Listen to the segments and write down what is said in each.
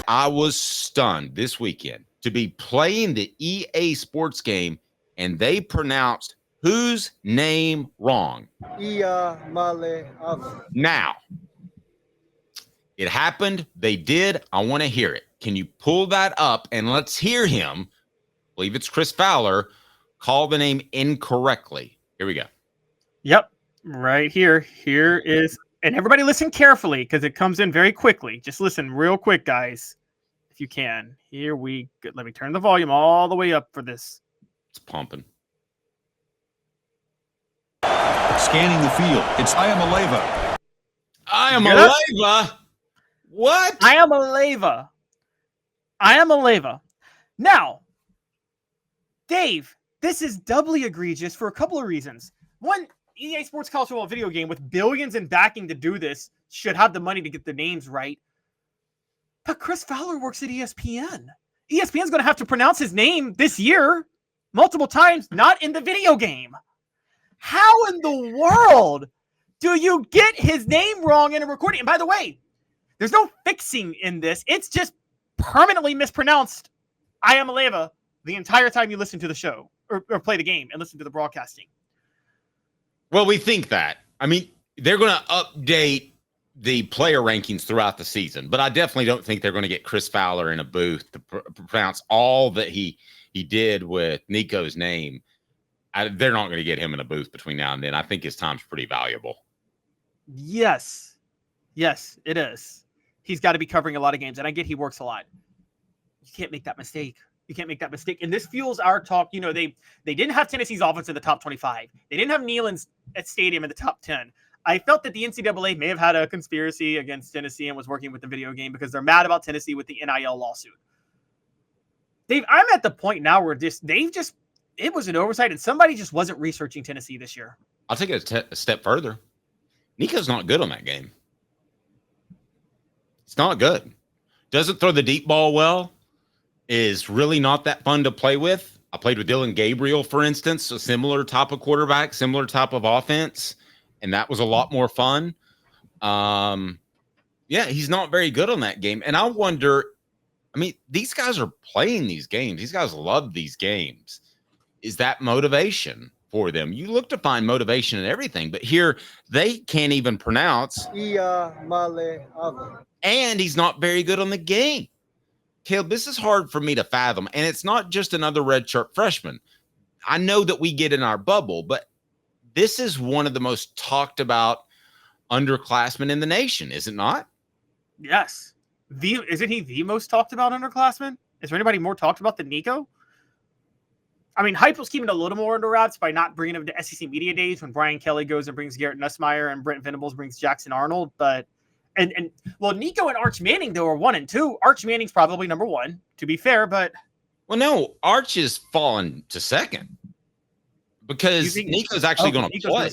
I was stunned this weekend to be playing the EA Sports game, and they pronounced whose name wrong? Iamaleava. Now, it happened. They did. I want to hear it. Can you pull that up and let's hear him, I believe it's Chris Fowler, call the name incorrectly. Here we go. Yep, right here. Here is, and everybody listen carefully because it comes in very quickly. Just listen real quick, guys, if you can. Here we go. Let me turn the volume all the way up for this. It's pumping. Scanning the field. It's Iamaleava. Iamaleava? What? Iamaleava. Now, Dave, this is doubly egregious for a couple of reasons. One, EA Sports College Football video game with billions in backing to do this should have the money to get the names right. But Chris Fowler works at ESPN. ESPN's going to have to pronounce his name this year multiple times, not in the video game. How in the world do you get his name wrong in a recording? And by the way, there's no fixing in this. It's just permanently mispronounced Iamaleava the entire time you listen to the show or play the game and listen to the broadcasting. Well, we think that. I mean, they're going to update the player rankings throughout the season, but I definitely don't think they're going to get Chris Fowler in a booth to pronounce all that he did with Nico's name. They're not going to get him in a booth between now and then. I think his time's pretty valuable. Yes, it is. He's got to be covering a lot of games, and I get he works a lot. You can't make that mistake. And this fuels our talk. You know, they didn't have Tennessee's offense in the top 25. They didn't have Neyland's at Stadium in the top 10. I felt that the NCAA may have had a conspiracy against Tennessee and was working with the video game because they're mad about Tennessee with the NIL lawsuit. Dave, I'm at the point now where it was an oversight and somebody just wasn't researching Tennessee this year. I'll take it a step further. Nico's not good on that game. It's not good. Doesn't throw the deep ball well. Is really not that fun to play with. I played with Dylan Gabriel, for instance, a similar type of quarterback, similar type of offense, and that was a lot more fun. Yeah, he's not very good on that game. And I wonder, I mean, these guys are playing these games. These guys love these games. Is that motivation for them? You look to find motivation in everything, but here they can't even pronounce. Iamaleava. And he's not very good on the game. Caleb, this is hard for me to fathom. And it's not just another redshirt freshman. I know that we get in our bubble, but this is one of the most talked about underclassmen in the nation, is it not? Yes. Isn't he the most talked about underclassman? Is there anybody more talked about than Nico? I mean, Hype was keeping it a little more under wraps by not bringing him to SEC Media Days when Brian Kelly goes and brings Garrett Nussmeier and Brent Venables brings Jackson Arnold. But well, Nico and Arch Manning, though, are 1 and 2. Arch Manning's probably number 1, to be fair, but. Well, no, Arch is fallen to second because Nico's actually going to play.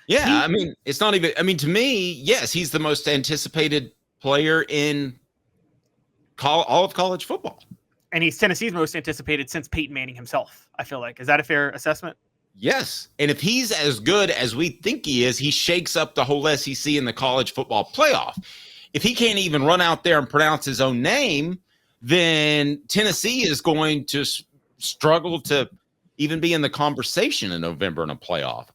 Yeah, I mean, it's not even, I mean, to me, yes, he's the most anticipated player in all of college football. And he's Tennessee's most anticipated since Peyton Manning himself, I feel like. Is that a fair assessment? Yes. And if he's as good as we think he is, he shakes up the whole SEC in the college football playoff. If he can't even run out there and pronounce his own name, then Tennessee is going to struggle to even be in the conversation in November in a playoff.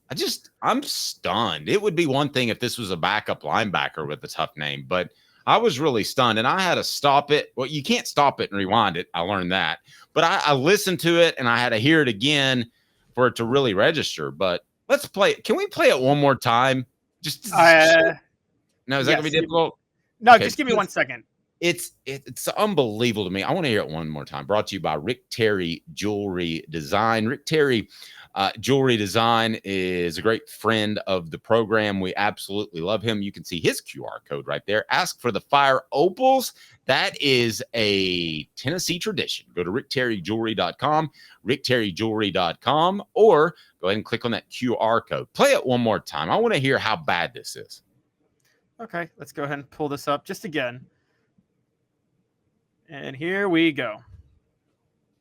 I'm stunned. It would be one thing if this was a backup linebacker with a tough name, but I was really stunned, and I had to stop it. Well, you can't stop it and rewind it. I learned that. But I listened to it, and I had to hear it again for it to really register. But let's play it. Can we play it one more time? Just no, is that going to be difficult? No, okay. Just give me 1 second. It's unbelievable to me. I want to hear it one more time. Brought to you by Rick Terry Jewelry Design. Rick Terry Jewelry Design is a great friend of the program. We absolutely love him. You can see his QR code right there. Ask for the Fire Opals. That is a Tennessee tradition. Go to rickterryjewelry.com, rickterryjewelry.com, or go ahead and click on that QR code. Play it one more time. I want to hear how bad this is. Okay, let's go ahead and pull this up just again. And here we go.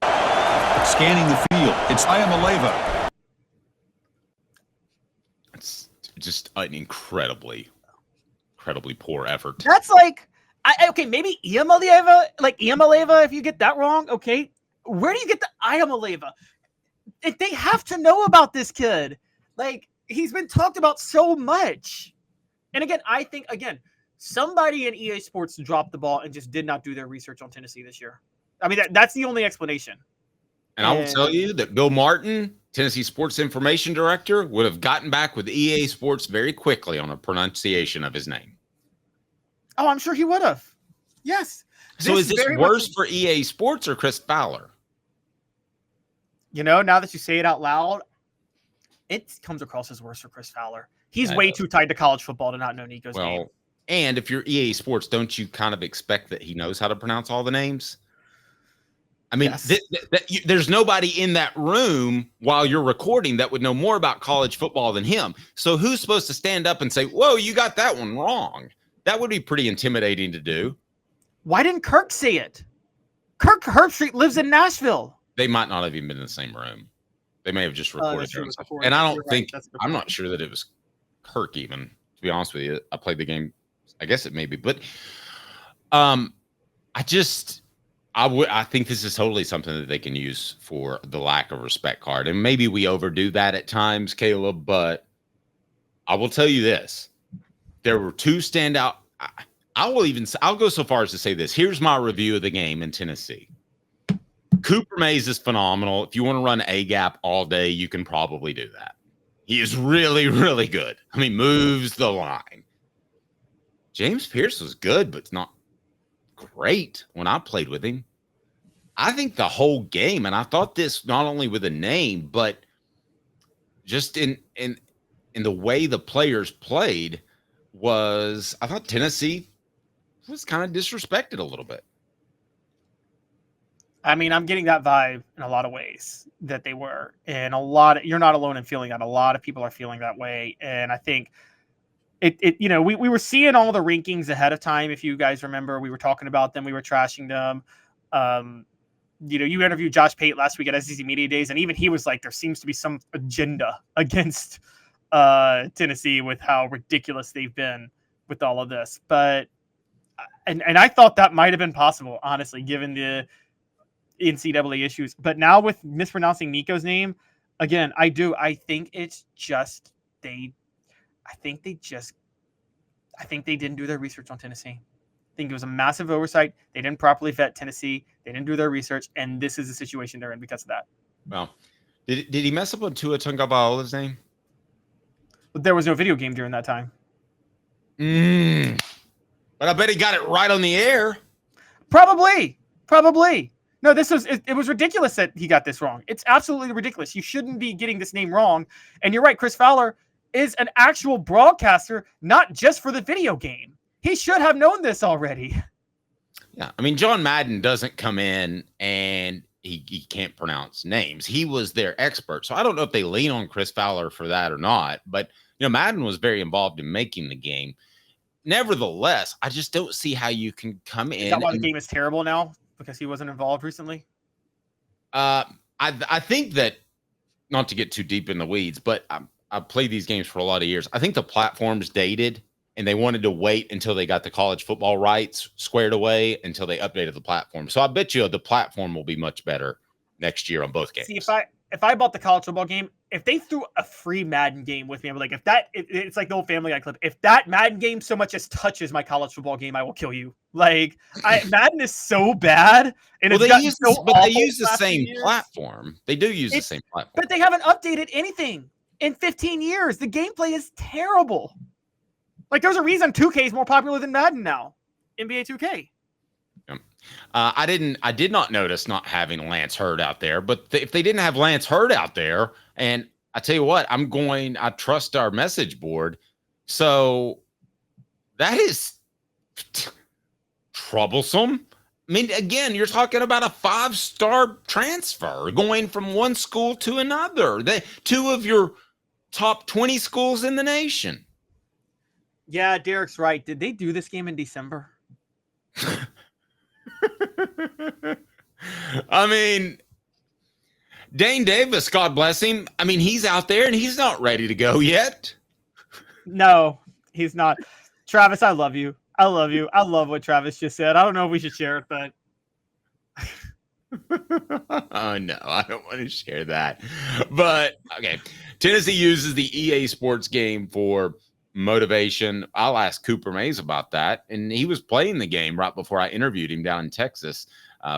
Scanning the field. It's Iamaleava. It's just an incredibly poor effort. That's like Okay, maybe Iamaleava, like Iamaleava, if you get that wrong, okay. Where do you get the Iamaleava? If they have to know about this kid. Like, he's been talked about so much. And again, I think, somebody in EA Sports dropped the ball and just did not do their research on Tennessee this year. I mean, that's the only explanation. And I will tell you that Bill Martin, Tennessee Sports Information Director, would have gotten back with EA Sports very quickly on a pronunciation of his name. Oh, I'm sure he would have. Yes. So is this worse for EA Sports or Chris Fowler? Now that you say it out loud, it comes across as worse for Chris Fowler. He's way too tied to college football to not know Nico's name. And if you're EA Sports, don't you kind of expect that he knows how to pronounce all the names? I mean, yes. There's nobody in that room while you're recording that would know more about college football than him. So who's supposed to stand up and say, whoa, you got that one wrong? That would be pretty intimidating to do. Why didn't Kirk say it? Kirk Herbstreit lives in Nashville. They might not have even been in the same room. They may have just recorded their own stuff. And I don't think, I'm not sure that it was Kirk even, to be honest with you. I played the game. I guess it may be. But I think this is totally something that they can use for the lack of respect card. And maybe we overdo that at times, Caleb, but I will tell you this. There were two standout. I'll go so far as to say this. Here's my review of the game in Tennessee. Cooper Mays is phenomenal. If you want to run A gap all day, you can probably do that. He is really, really good. I mean, moves the line. James Pierce was good, but not great when I played with him. I think the whole game, and I thought this not only with a name, but just in the way the players played was, I thought Tennessee was kind of disrespected a little bit. I mean, I'm getting that vibe in a lot of ways that they were. And you're not alone in feeling that. A lot of people are feeling that way. And I think we were seeing all the rankings ahead of time. If you guys remember, we were talking about them. We were trashing them. You interviewed Josh Pate last week at SEC Media Days. And even he was like, there seems to be some agenda against Tennessee with how ridiculous they've been with all of this. But, and I thought that might've been possible, honestly, given the NCAA issues. But now with mispronouncing Nico's name, again, I think it's just I think they didn't do their research on Tennessee. I think it was a massive oversight. They didn't properly vet Tennessee. They didn't do their research, and this is the situation they're in because of that. Well, did he mess up on Tua Tagovailoa's name? But there was no video game during that time. But I bet he got it right on the air. Probably. No, it was ridiculous that he got this wrong. It's absolutely ridiculous. You shouldn't be getting this name wrong. And you're right, Chris Fowler is an actual broadcaster, not just for the video game. He should have known this already. Yeah, I mean, John Madden doesn't come in and he can't pronounce names. He was their expert. So I don't know if they lean on Chris Fowler for that or not. But, Madden was very involved in making the game. Nevertheless, I just don't see how you can come in. Is that why the game is terrible now? Because he wasn't involved recently? I think that, not to get too deep in the weeds, but I've played these games for a lot of years. I think the platform's dated, and they wanted to wait until they got the college football rights squared away until they updated the platform. So I bet you the platform will be much better next year on both games. See, if I bought the college football game, if they threw a free Madden game with me, I'm like, it's like the old Family Guy clip. If that Madden game so much as touches my college football game, I will kill you. Like, Madden is so bad, and they use the same platform. They do use the same platform, but they haven't updated anything in 15 years. The gameplay is terrible. Like, there's a reason 2K is more popular than Madden now. NBA 2K. I did not notice not having Lance Hurd out there, but if they didn't have Lance Hurd out there, and I tell you what, I trust our message board. So that is troublesome. I mean, again, you're talking about a 5-star transfer going from one school to another. Two of your top 20 schools in the nation. Yeah, Derek's right. Did they do this game in December? I mean, Dane Davis, God bless him. I mean, he's out there and he's not ready to go yet. No, he's not. Travis, I love you. I love you. I love what Travis just said. I don't know if we should share it, but Oh no, I don't want to share that. But okay, Tennessee uses the EA Sports game for motivation. I'll ask Cooper Mays about that, and he was playing the game right before I interviewed him down in Texas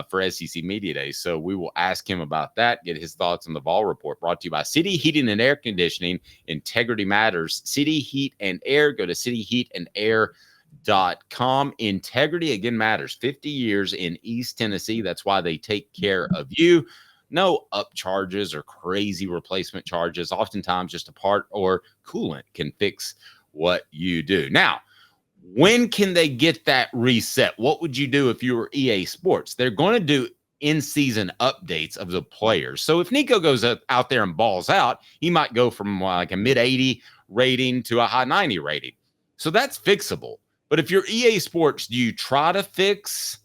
for SEC Media Day. So we will ask him about that. Get his thoughts on the Vol Report. Brought to you by City Heating and Air Conditioning. Integrity matters. City Heat and Air. Go to cityheatandair.com. Integrity again matters. 50 years in East Tennessee. That's why they take care of you. No up charges or crazy replacement charges. Oftentimes just a part or coolant can fix what you do. Now, when can they get that reset? What would you do if you were EA Sports? They're going to do in-season updates of the players. So if Nico goes out there and balls out, he might go from like a mid-80 rating to a high 90 rating. So that's fixable. But if you're EA Sports, do you try to fix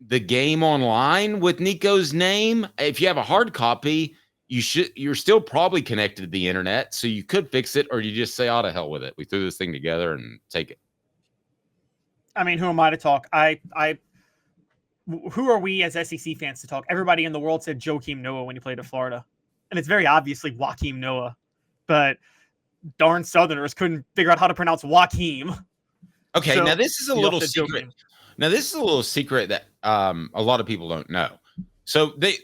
the game online with Nico's name? If you have a hard copy, you're still probably connected to the internet, so you could fix it, or you just say, oh, to hell with it. We threw this thing together and take it. I mean, who am I to talk? Who are we as SEC fans to talk? Everybody in the world said Joakim Noah when he played at Florida. And it's very obviously Joakim Noah. But darn Southerners couldn't figure out how to pronounce Joakim. Okay, So, now this is a little secret. Joakim. Now this is a little secret that a lot of people don't know. So the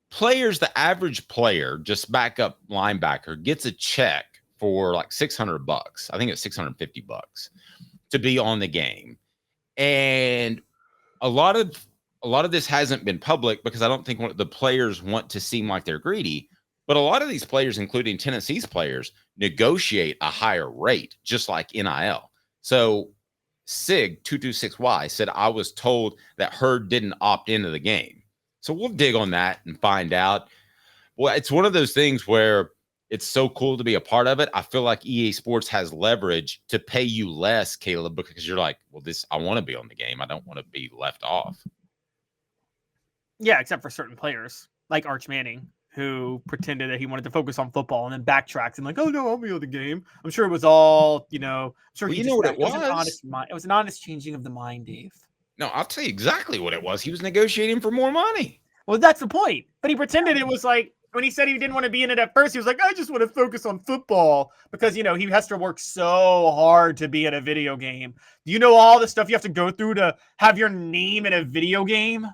players, the average player, just backup linebacker, gets a check for like $600. I think it's $650 to be on the game. And a lot of this hasn't been public because I don't think the players want to seem like they're greedy. But a lot of these players, including Tennessee's players, negotiate a higher rate, just like NIL. So Sig226Y said, I was told that Hurd didn't opt into the game. So we'll dig on that and find out. Well, it's one of those things where it's so cool to be a part of it. I feel like EA Sports has leverage to pay you less, Caleb, because you're like, well, I want to be on the game. I don't want to be left off. Yeah, except for certain players like Arch Manning, who pretended that he wanted to focus on football and then backtracked and like, oh no, I'll be on the game. I'm sure it was all, I'm sure Well, he you know what it was? It was an honest changing of the mind, Dave. No, I'll tell you exactly what it was. He was negotiating for more money. Well, that's the point. But he pretended it was like, when he said he didn't want to be in it at first, he was like, I just want to focus on football because, he has to work so hard to be in a video game. Do you know all the stuff you have to go through to have your name in a video game?